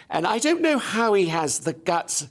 And I don't know how he has the guts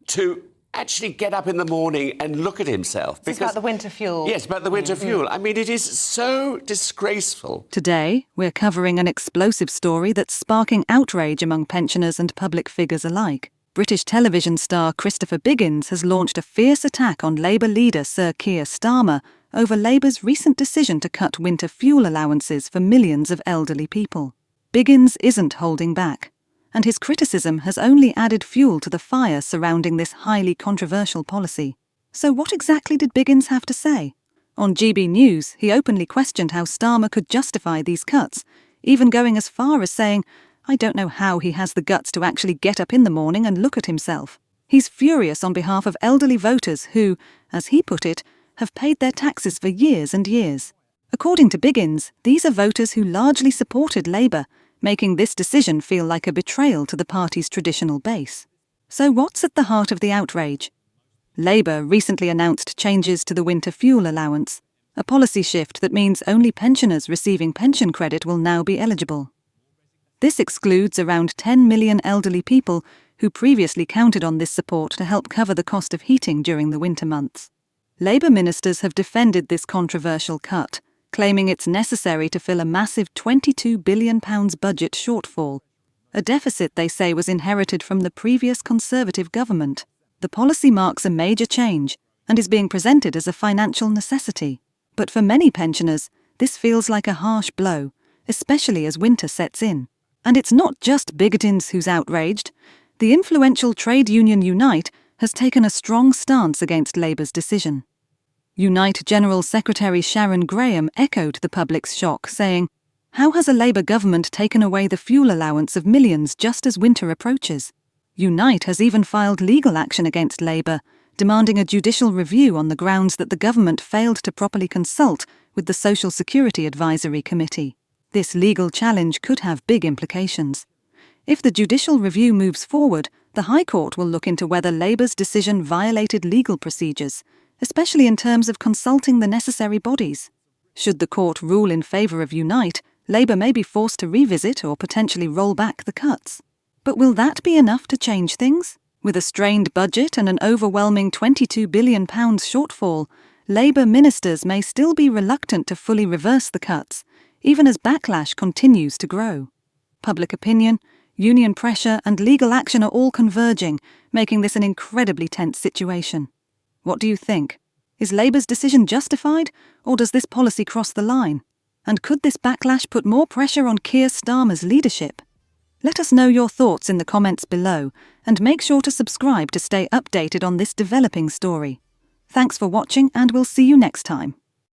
to actually get up in the morning and look at himself. It's about the winter fuel. Yes, about the winter fuel. I mean, it is so disgraceful. Today, we're covering an explosive story that's sparking outrage among pensioners and public figures alike. British television star Christopher Biggins has launched a fierce attack on Labour leader Sir Keir Starmer over Labour's recent decision to cut winter fuel allowances for millions of elderly people. Biggins isn't holding back, and his criticism has only added fuel to the fire surrounding this highly controversial policy. So what exactly did Biggins have to say? On GB News, he openly questioned how Starmer could justify these cuts, even going as far as saying, "I don't know how he has the guts to actually get up in the morning and look at himself." He's furious on behalf of elderly voters who, as he put it, have paid their taxes for years and years. According to Biggins, these are voters who largely supported Labour, making this decision feel like a betrayal to the party's traditional base. So what's at the heart of the outrage? Labour recently announced changes to the winter fuel allowance, a policy shift that means only pensioners receiving pension credit will now be eligible. This excludes around 10 million elderly people who previously counted on this support to help cover the cost of heating during the winter months. Labour ministers have defended this controversial cut, claiming it's necessary to fill a massive £22 billion budget shortfall, a deficit they say was inherited from the previous Conservative government. The policy marks a major change and is being presented as a financial necessity. But for many pensioners, this feels like a harsh blow, especially as winter sets in. And it's not just Britons who's outraged. The influential trade union Unite has taken a strong stance against Labour's decision. Unite General Secretary Sharon Graham echoed the public's shock, saying, "How has a Labour government taken away the fuel allowance of millions just as winter approaches?" Unite has even filed legal action against Labour, demanding a judicial review on the grounds that the government failed to properly consult with the Social Security Advisory Committee. This legal challenge could have big implications. If the judicial review moves forward, the High Court will look into whether Labour's decision violated legal procedures, especially in terms of consulting the necessary bodies. Should the court rule in favour of Unite, Labour may be forced to revisit or potentially roll back the cuts. But will that be enough to change things? With a strained budget and an overwhelming £22 billion shortfall, Labour ministers may still be reluctant to fully reverse the cuts, even as backlash continues to grow. Public opinion, union pressure and legal action are all converging, making this an incredibly tense situation. What do you think? Is Labour's decision justified, or does this policy cross the line? And could this backlash put more pressure on Keir Starmer's leadership? Let us know your thoughts in the comments below, and make sure to subscribe to stay updated on this developing story. Thanks for watching, and we'll see you next time.